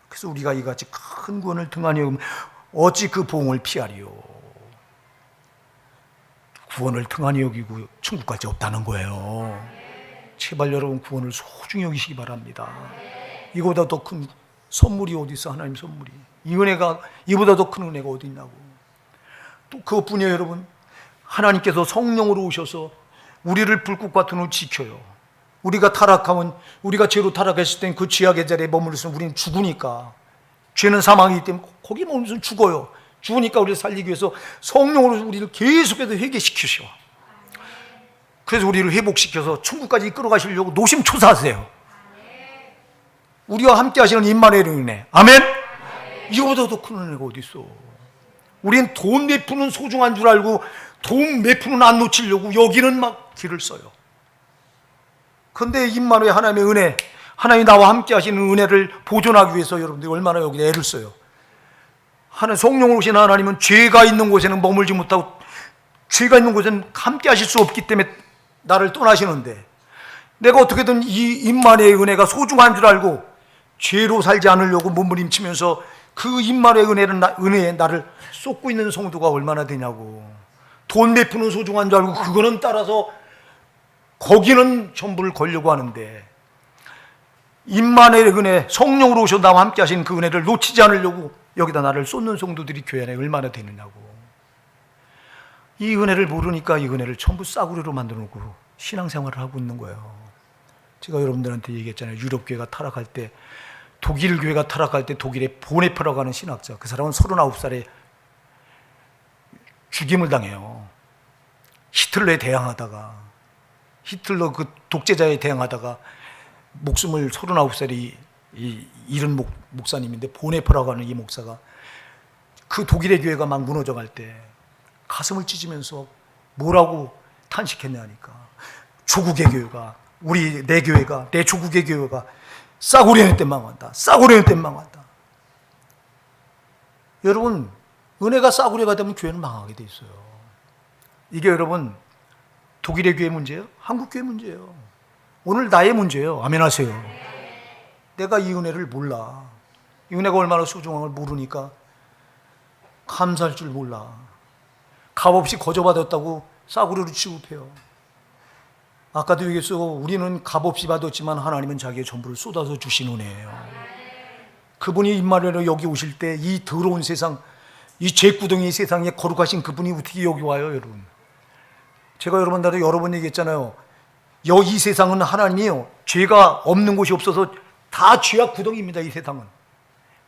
S1: 그래서 우리가 이같이 큰 구원을 등한히 여기면 어찌 그 보응을 피하리요. 구원을 등한히 여기고 천국 갈 데 없다는 거예요. 제발 여러분 구원을 소중히 여기시기 바랍니다. 이보다 더 큰 선물이 어디 있어? 하나님 선물이. 이 은혜가, 이보다 더 큰 은혜가 어디 있냐고. 또 그것뿐이에요. 여러분, 하나님께서 성령으로 오셔서 우리를 불꽃 같은 옷 지켜요. 우리가 타락하면, 우리가 죄로 타락했을 땐 그 죄악의 자리에 머물러서 우리는 죽으니까, 죄는 사망이기 때문에 거기 머물러서 죽어요. 죽으니까 우리를 살리기 위해서 성령으로 우리를 계속해서 회개시키셔. 그래서 우리를 회복시켜서 천국까지 이끌어 가시려고 노심초사하세요. 우리와 함께 하시는 임마누엘의 은혜. 아멘. 이거보다 더 큰 은혜가 어디 있어? 우린 돈 몇 푼은 소중한 줄 알고 돈 몇 푼은 안 놓치려고 여기는 막 길을 써요. 그런데 임마누엘 하나님의 은혜, 하나님이 나와 함께 하시는 은혜를 보존하기 위해서 여러분들이 얼마나 여기 애를 써요. 하나님 성령으로 오신 하나님은 죄가 있는 곳에는 머물지 못하고 죄가 있는 곳에는 함께 하실 수 없기 때문에 나를 떠나시는데, 내가 어떻게든 이 임마누엘의 은혜가 소중한 줄 알고 죄로 살지 않으려고 몸부림치면서 그 임마누엘의 은혜에 나를 쏟고 있는 성도가 얼마나 되냐고. 돈 몇 푼은 소중한 줄 알고 그거는 따라서 거기는 전부를 걸려고 하는데, 임마누엘의 은혜, 성령으로 오셔서 나와 함께 하신 그 은혜를 놓치지 않으려고 여기다 나를 쏟는 성도들이 교회 안에 얼마나 되느냐고. 이 은혜를 모르니까 이 은혜를 전부 싸구려로 만들어 놓고 신앙생활을 하고 있는 거예요. 제가 여러분들한테 얘기했잖아요. 유럽 교회가 타락할 때, 독일 교회가 타락할 때 독일의 보네퍼라고 하는 신학자, 그 사람은 39살에 죽임을 당해요. 히틀러에 대항하다가, 히틀러 그 독재자에 대항하다가 목숨을 39살이 잃은 목사님인데, 보네퍼라고 하는 이 목사가 그 독일의 교회가 막 무너져갈 때 가슴을 찢으면서 뭐라고 탄식했냐 하니까, 조국의 교회가, 내 교회가, 내 조국의 교회가 싸구려는 때 망한다, 싸구려는 때 망한다. 여러분, 은혜가 싸구려가 되면 교회는 망하게 돼 있어요. 이게 여러분 독일의 교회 문제예요? 한국 교회 문제예요. 오늘 나의 문제예요. 아멘 하세요. 내가 이 은혜를 몰라. 이 은혜가 얼마나 소중한 걸 모르니까 감사할 줄 몰라. 값없이 거저받았다고 싸구려로 취급해요. 아까도 얘기했어요. 우리는 값없이 받았지만 하나님은 자기의 전부를 쏟아서 주신 은혜예요. 그분이 임마누엘로 여기 오실 때 이 더러운 세상, 이 죄구덩이 세상에 거룩하신 그분이 어떻게 여기 와요, 여러분? 제가 여러분들한테 여러 번 얘기했잖아요. 이 세상은 하나님이요, 죄가 없는 곳이 없어서 다 죄악 구덩이입니다. 이 세상은.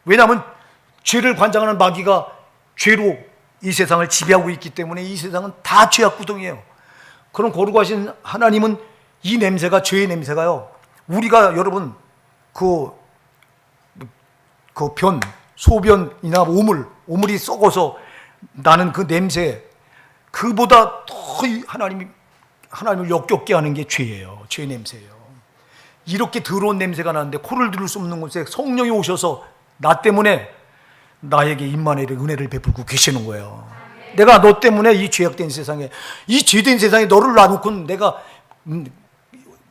S1: 왜냐하면 죄를 관장하는 마귀가 죄로 이 세상을 지배하고 있기 때문에 이 세상은 다 죄악 구덩이에요. 그럼 거룩하신 하나님은 이 냄새가, 죄의 냄새가요, 우리가 여러분 그 소변이나 오물이 썩어서 나는 그 냄새, 그보다 더 하나님을 역겹게 하는 게 죄예요. 죄 냄새예요. 이렇게 더러운 냄새가 나는데 코를 들을 수 없는 곳에 성령이 오셔서 나 때문에 나에게 임마누엘의 은혜를 베풀고 계시는 거예요. 내가 너 때문에 이 죄악된 세상에, 이 죄된 세상에 너를 놔놓고 내가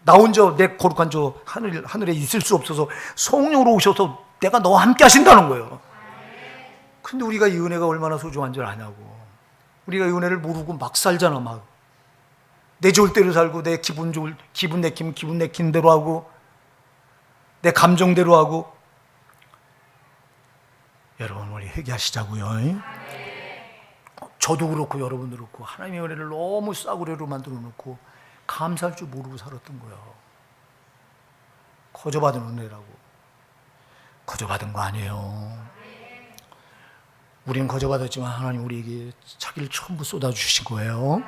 S1: 나 혼자 내 거룩한 저 하늘에 있을 수 없어서 성령으로 오셔서 내가 너와 함께 하신다는 거예요. 근데 우리가 이 은혜가 얼마나 소중한 줄 아냐고. 우리가 이 은혜를 모르고 막 살잖아. 막 내 좋을 대로 살고, 내 기분 내키면 기분 내킨 대로 하고, 내 감정대로 하고. 여러분, 우리 회개하시자고요. 저도 그렇고 여러분도 그렇고 하나님의 은혜를 너무 싸구려로 만들어 놓고 감사할 줄 모르고 살았던 거예요. 거저받은 은혜라고. 거저받은 거 아니에요. 우리는 거저받았지만 하나님 우리에게 자기를 전부 쏟아주신 거예요.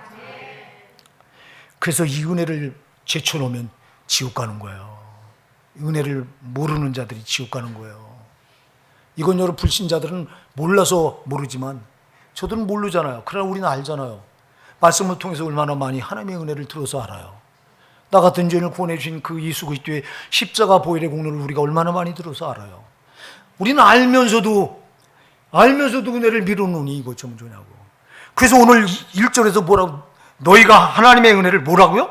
S1: 그래서 이 은혜를 제쳐놓으면 지옥 가는 거예요. 은혜를 모르는 자들이 지옥 가는 거예요. 이건 여러분 불신자들은 몰라서 모르지만 저들은 모르잖아요. 그러나 우리는 알잖아요. 말씀을 통해서 얼마나 많이 하나님의 은혜를 들어서 알아요. 나 같은 죄인을 구원해 주신 그 예수 그리스도의 십자가 보혈의 공로를 우리가 얼마나 많이 들어서 알아요. 우리는 알면서도 은혜를 미루느니 이거 좀 좋냐고. 그래서 오늘 1절에서 뭐라고, 너희가 하나님의 은혜를 뭐라고요?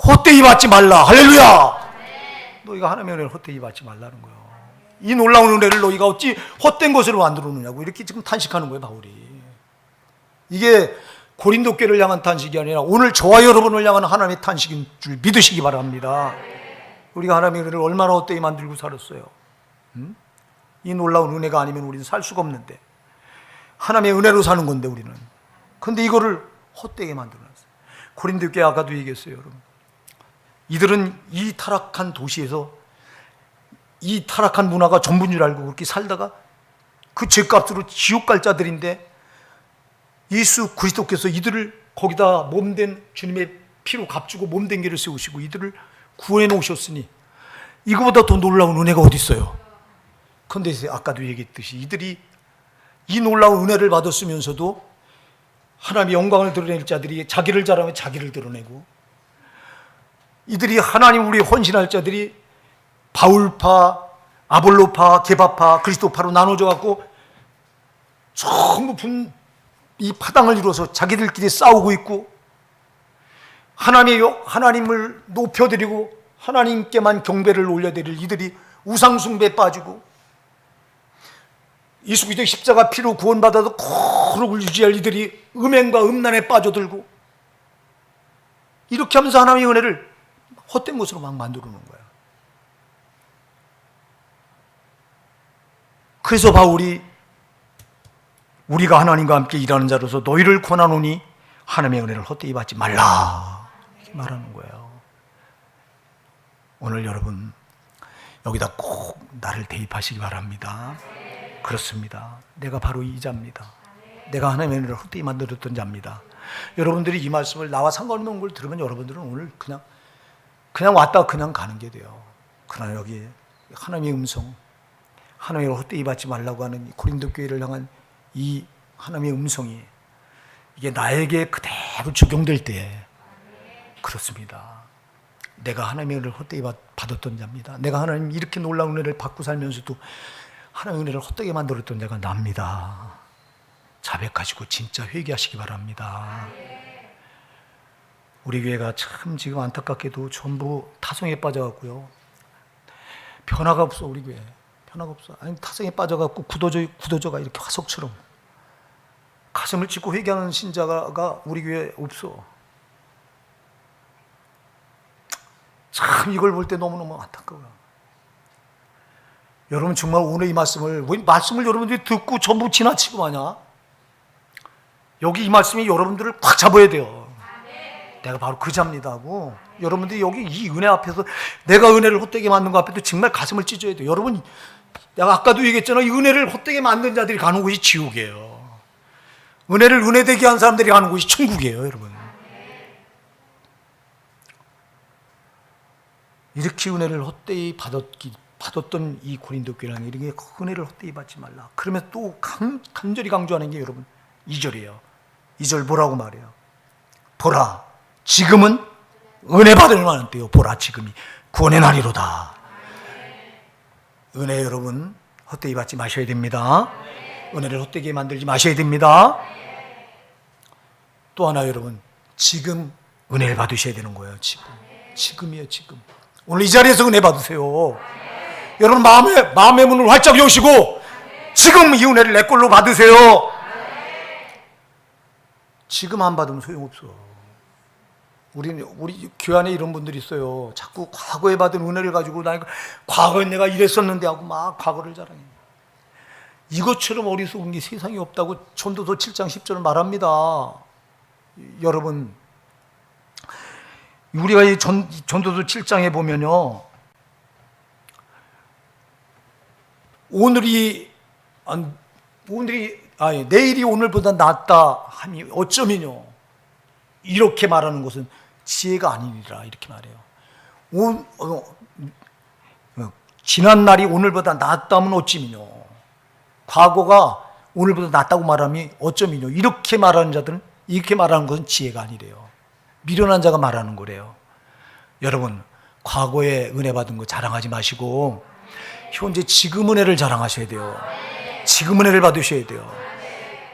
S1: 헛되이 받지 말라. 할렐루야. 너희가 하나님의 은혜를 헛되이 받지 말라는 거예요. 이 놀라운 은혜를 너희가 어찌 헛된 것으로 만들어 놓냐고 이렇게 지금 탄식하는 거예요, 바울이. 이게 고린도 교회를 향한 탄식이 아니라 오늘 저와 여러분을 향한 하나님의 탄식인 줄 믿으시기 바랍니다. 우리가 하나님의 은혜를 얼마나 헛되이 만들고 살았어요. 이 놀라운 은혜가 아니면 우리는 살 수가 없는데, 하나님의 은혜로 사는 건데 우리는. 근데 이거를 헛되게 만들어놨어요. 고린도 교회 아까도 얘기했어요, 여러분. 이들은 이 타락한 도시에서 이 타락한 문화가 전부인 줄 알고 그렇게 살다가 그 죄값으로 지옥 갈 자들인데, 예수 그리스도께서 이들을 거기다 몸된 주님의 피로 값주고 몸된 길을 세우시고 이들을 구해 놓으셨으니 이거보다 더 놀라운 은혜가 어디 있어요? 그런데 아까도 얘기했듯이 이들이 이 놀라운 은혜를 받았으면서도 하나님의 영광을 드러낼 자들이 자기를 자랑하면 자기를 드러내고, 이들이 하나님 우리 헌신할 자들이 바울파, 아볼로파, 게바파, 그리스도파로 나눠져 갖고 전부 이 파당을 이루어서 자기들끼리 싸우고 있고, 하나님을 높여드리고 하나님께만 경배를 올려드릴 이들이 우상숭배에 빠지고, 예수 그리스도의 십자가 피로 구원받아도 거룩을 유지할 이들이 음행과 음란에 빠져들고, 이렇게 하면서 하나님의 은혜를 헛된 것으로 막 만들어 놓은 거야. 그래서 바울이 우리가 하나님과 함께 일하는 자로서 너희를 권하노니 하나님의 은혜를 헛되이 받지 말라, 이렇게 말하는 거예요. 오늘 여러분 여기다 꼭 나를 대입하시기 바랍니다. 그렇습니다. 내가 바로 이 자입니다. 내가 하나님의 은혜를 헛되이 만들었던 자입니다. 여러분들이 이 말씀을 나와 상관없는 걸 들으면 여러분들은 오늘 그냥 왔다 그냥 가는 게 돼요. 그러나 여기 하나님의 음성, 하나님을 헛되이 받지 말라고 하는 고린도 교회를 향한 이 하나님의 음성이 이게 나에게 그대로 적용될 때, 그렇습니다. 내가 하나님의 은혜를 헛되이 받았던 자입니다. 내가 하나님 이렇게 놀라운 은혜를 받고 살면서도 하나님의 은혜를 헛되게 만들었던 자가 납니다. 자백하시고 진짜 회개하시기 바랍니다. 우리 교회가 참 지금 안타깝게도 전부 타성에 빠져갖고요, 변화가 없어. 우리 교회 변화가 없어. 아니, 타성에 빠져갖고 굳어져가 이렇게 화석처럼 가슴을 찢고 회개하는 신자가 우리 교회에 없어. 참 이걸 볼 때 너무너무 안타까워요. 여러분 정말 오늘 이 말씀을 여러분들이 듣고 전부 지나치고 마냐? 여기 이 말씀이 여러분들을 꽉 잡아야 돼요. 내가 바로 그 자입니다 하고, 여러분들이 여기 이 은혜 앞에서 내가 은혜를 헛되게 만든 것 앞에도 정말 가슴을 찢어야 돼요. 여러분, 내가 아까도 얘기했잖아. 이 은혜를 헛되게 만든 자들이 가는 곳이 지옥이에요. 은혜를 은혜되게 한 사람들이 가는 곳이 천국이에요, 여러분. 이렇게 은혜를 헛되이 받았던 이 고린도 교회는 이렇게 은혜를 헛되이 받지 말라. 그러면 또 간절히 강조하는 게 여러분 2절이에요. 2절 뭐라고 말해요? 보라, 지금은 은혜 받을 만한 때요. 보라, 지금이 구원의 날이로다. 은혜 여러분 헛되이 받지 마셔야 됩니다. 은혜를 헛되게 만들지 마셔야 됩니다. 또 하나 여러분, 지금 은혜를 받으셔야 되는 거예요. 지금이에요. 지금 오늘 이 자리에서 은혜 받으세요. 여러분 마음의 문을 활짝 여시고 지금 이 은혜를 내 걸로 받으세요. 지금 안 받으면 소용없어. 우리 교회 안에 이런 분들이 있어요. 자꾸 과거에 받은 은혜를 가지고 과거에 내가 이랬었는데 하고 막 과거를 자랑해. 이것처럼 어리석은 게 세상에 없다고 전도서 7장 10절을 말합니다. 여러분, 우리가 이 전도서 7장에 보면요, 내일이 오늘보다 낫다 하니 어쩌면요, 이렇게 말하는 것은 지혜가 아니니라, 이렇게 말해요. 지난 날이 오늘보다 낫다면 어찌미뇨, 과거가 오늘보다 낫다고 말하면 어쩌미뇨, 이렇게 말하는 자들은, 이렇게 말하는 것은 지혜가 아니래요. 미련한 자가 말하는 거래요. 여러분, 과거에 은혜 받은 거 자랑하지 마시고 현재 지금 은혜를 자랑하셔야 돼요. 지금 은혜를 받으셔야 돼요.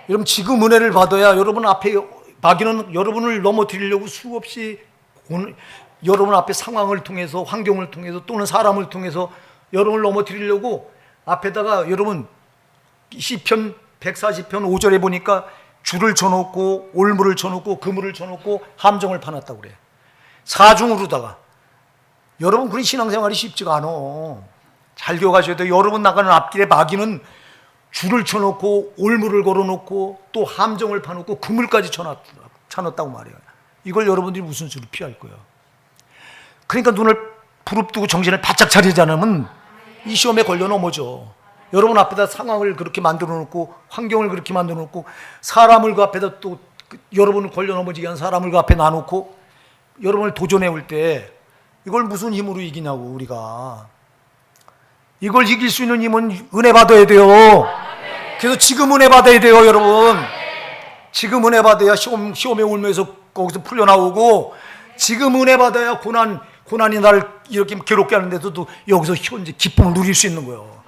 S1: 여러분, 지금 은혜를 받아야 여러분 앞에 마귀는 여러분을 넘어뜨리려고 수없이 여러분 앞에 상황을 통해서, 환경을 통해서, 또는 사람을 통해서 여러분을 넘어뜨리려고 앞에다가, 여러분 시편 140편 5절에 보니까 줄을 쳐놓고 올무를 쳐놓고 그물을 쳐놓고 함정을 파놨다고 그래요. 사중으로다가. 여러분, 그런 신앙생활이 쉽지가 않아. 잘 기억하셔야 돼요. 여러분 나가는 앞길에 마귀는 줄을 쳐놓고 올무를 걸어놓고 또 함정을 파놓고 그물까지 쳐놨다고 말이에요. 이걸 여러분들이 무슨 수로 피할 거예요? 그러니까 눈을 부릅뜨고 정신을 바짝 차리지 않으면 이 시험에 걸려 넘어져. 여러분 앞에다 상황을 그렇게 만들어 놓고, 환경을 그렇게 만들어 놓고, 사람을 그 앞에다 또 여러분을 걸려 넘어지게 한 사람을 그 앞에 놔놓고 여러분을 도전해 올 때 이걸 무슨 힘으로 이기냐고. 우리가 이걸 이길 수 있는 힘은 은혜 받아야 돼요. 그래서 지금 은혜 받아야 돼요, 여러분. 지금 은혜 받아야 시험에 울면서 거기서 풀려나오고, 지금 은혜 받아야 고난이 나를 이렇게 괴롭게 하는데도 여기서 현재 기쁨을 누릴 수 있는 거예요.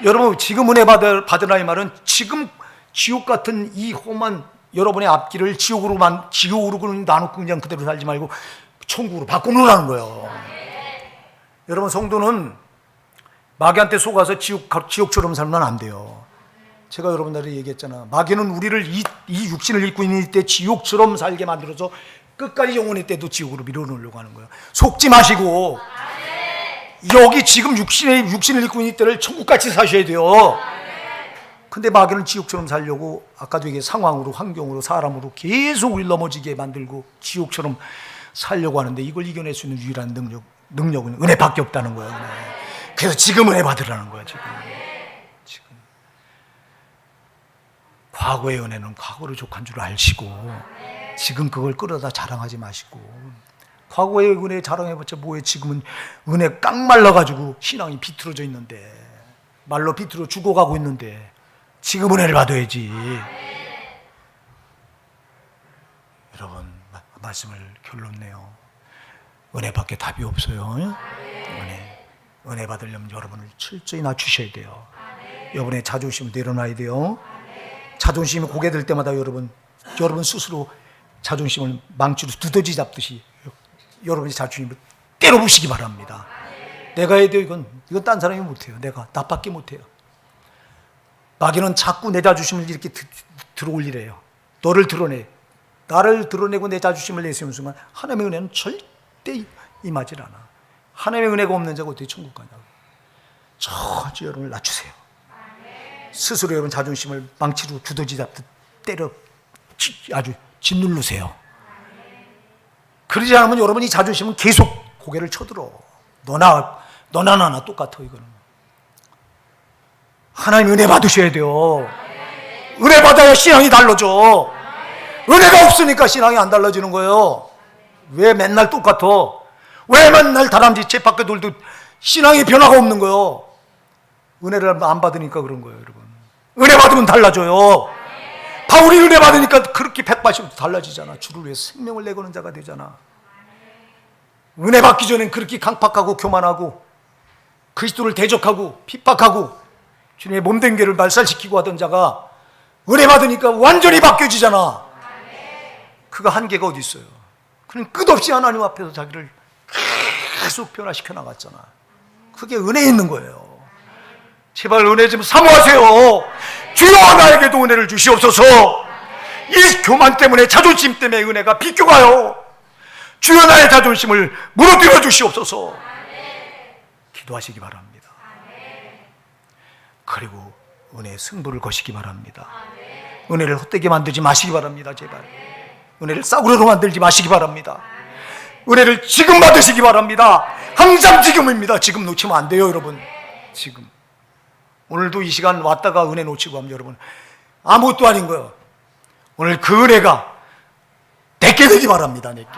S1: 여러분, 지금 은혜 받으라 이 말은 지금 지옥 같은 이 험한 여러분의 앞길을 지옥으로 나누고 그냥 그대로 살지 말고 천국으로 바꿔놓으라는 거예요. 여러분, 성도는 마귀한테 속아서 지옥처럼 살면 안 돼요. 제가 여러분들에게 얘기했잖아. 마귀는 우리를 이 육신을 입고 있는 때 지옥처럼 살게 만들어서 끝까지 영혼의 때도 지옥으로 밀어넣으려고 하는 거예요. 속지 마시고 여기 지금 육신을 입고 있는 때를 천국같이 사셔야 돼요. 근데 마귀는 지옥처럼 살려고 아까도 얘기한 상황으로, 환경으로, 사람으로 계속 우리 넘어지게 만들고 지옥처럼 살려고 하는데, 이걸 이겨낼 수 있는 유일한 능력은 은혜밖에 없다는 거예요. 은혜. 그래서 지금 은혜 받으라는 거예요. 지금 과거의 은혜는 과거로 족한 줄 아시고 지금 그걸 끌어다 자랑하지 마시고, 과거의 은혜 자랑해봤자 뭐해. 지금은 은혜 깡말라가지고 신앙이 비틀어져 있는데, 말로 비틀어 죽어가고 있는데 지금 은혜를 받아야지. 여러분, 말씀을 결론 내요. 은혜밖에 답이 없어요. 은혜 받으려면 여러분을 철저히 낮추셔야 돼요. 여러분의 자존심을 내려놔야 돼요. 자존심이 고개 들 때마다 여러분 스스로 자존심을 망치로 두더지 잡듯이 여러분의 자존심을 때려 부시기 바랍니다. 내가 해야 돼요. 이건 딴 사람이 못해요. 나밖에 못해요. 마귀는 자꾸 내 자존심을 이렇게 들어올리래요. 너를 드러내. 나를 드러내고 내 자존심을 내세우는 순간 하나님의 은혜는 절대 임하지 않아. 하나님의 은혜가 없는 자가 어떻게 천국 가냐고. 천천히 여러분을 낮추세요. 스스로 여러분 자존심을 망치로 두더지 잡듯 때려 아주 짓누르세요. 그러지 않으면 여러분이 자존심은 계속 고개를 쳐들어. 너나 나나 똑같아. 이거는 하나님 은혜 받으셔야 돼요. 은혜 받아야 신앙이 달라져. 은혜가 없으니까 신앙이 안 달라지는 거예요. 왜 맨날 똑같아? 왜 맨날 다람쥐 재 밖에 돌도 신앙의 변화가 없는 거예요? 은혜를 안 받으니까 그런 거예요, 여러분. 은혜 받으면 달라져요. 바울이 은혜 받으니까 그렇게 180도 달라지잖아. 주를 위해 생명을 내거는 자가 되잖아. 은혜 받기 전엔 그렇게 강팍하고 교만하고 그리스도를 대적하고 핍박하고 주님의 몸된 괴를 말살시키고 하던 자가 은혜 받으니까 완전히 바뀌어지잖아. 그가 한계가 어디 있어요? 그는 끝없이 하나님 앞에서 자기를 계속 변화시켜 나갔잖아. 그게 은혜 있는 거예요. 제발 은혜 좀 사모하세요. 주여 나에게도 은혜를 주시옵소서. 이 교만 때문에, 자존심 때문에 은혜가 비껴가요. 주여 나의 자존심을 무너뜨려 주시옵소서. 기도하시기 바랍니다. 그리고 은혜의 승부를 거시기 바랍니다. 은혜를 헛되게 만들지 마시기 바랍니다. 제발 은혜를 싸구려로 만들지 마시기 바랍니다. 은혜를 지금 받으시기 바랍니다. 항상 지금입니다. 지금 놓치면 안 돼요, 여러분. 지금 오늘도 이 시간 왔다가 은혜 놓치고 하면 여러분 아무것도 아닌 거예요. 오늘 그 은혜가 내게 되기 바랍니다. 내게.